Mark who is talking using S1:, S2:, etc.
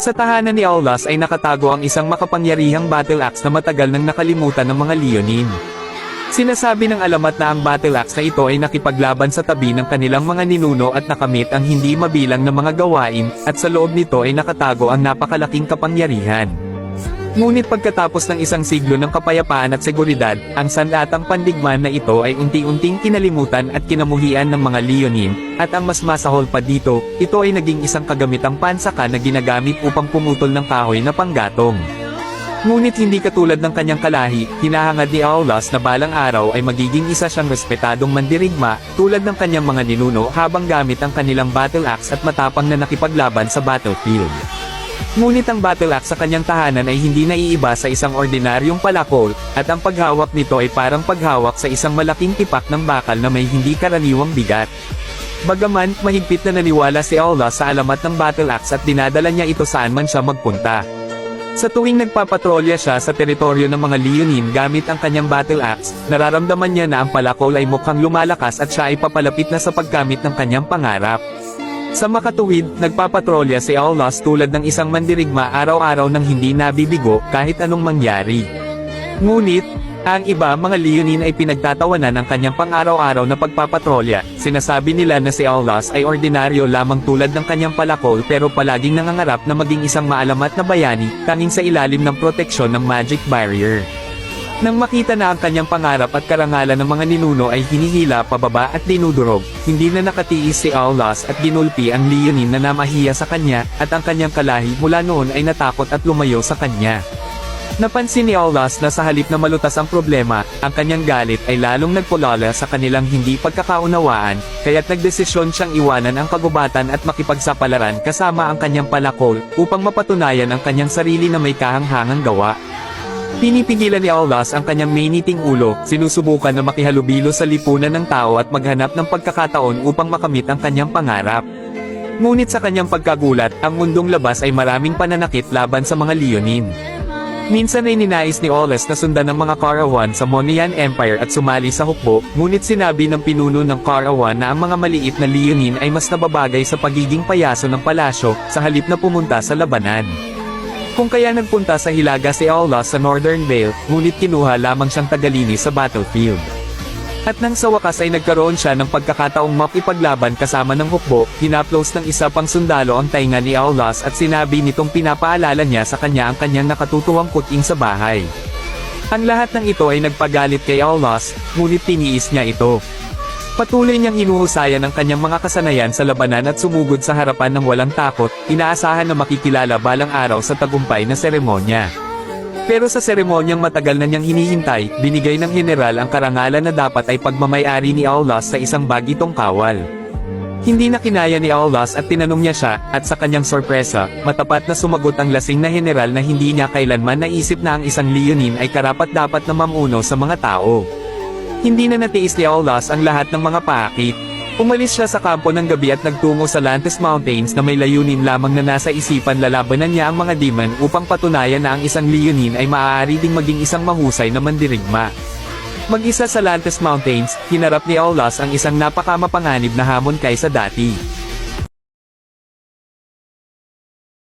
S1: Sa tahanan ni Aulas ay nakatago ang isang makapangyarihang battle axe na matagal nang nakalimutan ng mga Leonine. Sinasabi ng alamat na ang battle axe na ito ay nakipaglaban sa tabi ng kanilang mga ninuno at nakamit ang hindi mabilang na mga gawain, at sa loob nito ay nakatago ang napakalaking kapangyarihan. Ngunit pagkatapos ng isang siglo ng kapayapaan at seguridad, ang sandatang pandigman na ito ay unti-unting kinalimutan at kinamuhian ng mga Leonine, at ang mas masahol pa dito, ito ay naging isang kagamitang pansaka na ginagamit upang pumutol ng kahoy na panggatong. Ngunit hindi katulad ng kanyang kalahi, hinahangad ni Aulas na balang araw ay magiging isa siyang respetadong mandirigma, tulad ng kanyang mga ninuno habang gamit ang kanilang battle axe at matapang na nakipaglaban sa battlefield. Ngunit ang battle axe sa kanyang tahanan ay hindi naiiba sa isang ordinaryong palakol, at ang paghawak nito ay parang paghawak sa isang malaking tipak ng bakal na may hindi karaniwang bigat. Bagaman, mahigpit na naniwala si Aulas sa alamat ng battle axe at dinadala niya ito saan man siya magpunta. Sa tuwing nagpapatrolya siya sa teritoryo ng mga Leonine gamit ang kanyang battle axe, nararamdaman niya na ang palakol ay mukhang lumalakas at siya ay papalapit na sa pagkamit ng kanyang pangarap. Sa makatuwid, nagpapatrolya si Aulas tulad ng isang mandirigma araw-araw nang hindi nabibigo kahit anong mangyari. Ngunit, ang iba mga Leonine ay pinagtatawanan ng kanyang pang-araw-araw na pagpapatrolya. Sinasabi nila na si Aulas ay ordinaryo lamang tulad ng kanyang palakol pero palaging nangangarap na maging isang maalamat na bayani, tanging sa ilalim ng proteksyon ng magic barrier. Nang makita na ang kanyang pangarap at karangalan ng mga ninuno ay hinihila pababa at dinudurog, hindi na nakatiis si Aulas at ginulpi ang Leonine na namahiya sa kanya, at ang kanyang kalahi mula noon ay natakot at lumayo sa kanya. Napansin ni Aulas na sa halip na malutas ang problema, ang kanyang galit ay lalong nagpulala sa kanilang hindi pagkakaunawaan, kaya't nagdesisyon siyang iwanan ang kagubatan at makipagsapalaran kasama ang kanyang palakol, upang mapatunayan ang kanyang sarili na may kahanghangang gawa. Pinipigilan ni Aulas ang kanyang mainiting ulo, sinusubukan na makihalubilo sa lipunan ng tao at maghanap ng pagkakataon upang makamit ang kanyang pangarap. Ngunit sa kanyang pagkagulat, ang mundong labas ay maraming pananakit laban sa mga Leonine. Minsan ay ninais ni Aulas na sundan ng mga Karawan sa Monian Empire at sumali sa hukbo, ngunit sinabi ng pinuno ng Karawan na ang mga maliit na Leonine ay mas nababagay sa pagiging payaso ng palasyo, sa halip na pumunta sa labanan. Kung kaya nagpunta sa Hilaga si Aulas sa Northern Vale, ngunit kinuha lamang siyang tagalinis sa battlefield. At nang sa wakas ay nagkaroon siya ng pagkakataong makipaglaban kasama ng hukbo, hinaplos ng isa pang sundalo ang tainga ni Aulas at sinabi nitong pinapaalala niya sa kanya ang kanyang nakatutuwang kuting sa bahay. Ang lahat ng ito ay nagpagalit kay Aulas, ngunit tiniis niya ito. Patuloy niyang hinuhusayan ang kanyang mga kasanayan sa labanan at sumugod sa harapan ng walang takot, inaasahan na makikilala balang araw sa tagumpay na seremonya. Pero sa seremonyang matagal na niyang hinihintay, binigay ng general ang karangalan na dapat ay pagmamay-ari ni Aulas sa isang bagitong kawal. Hindi na kinaya ni Aulas at tinanong niya siya, at sa kanyang sorpresa, matapat na sumagot ang lasing na general na hindi niya kailanman naisip na ang isang Leonine ay karapat-dapat na mamuno sa mga tao. Hindi na natiis ni Aulas ang lahat ng mga paakit. Umalis siya sa kampo ng gabi at nagtungo sa Lantes Mountains na may layunin lamang na nasa isipan lalabanan niya ang mga demon upang patunayan na ang isang Leonine ay maaari ding maging isang mahusay na mandirigma. Mag-isa sa Lantes Mountains, hinarap ni Aulas ang isang napakamapanganib na hamon kaysa dati.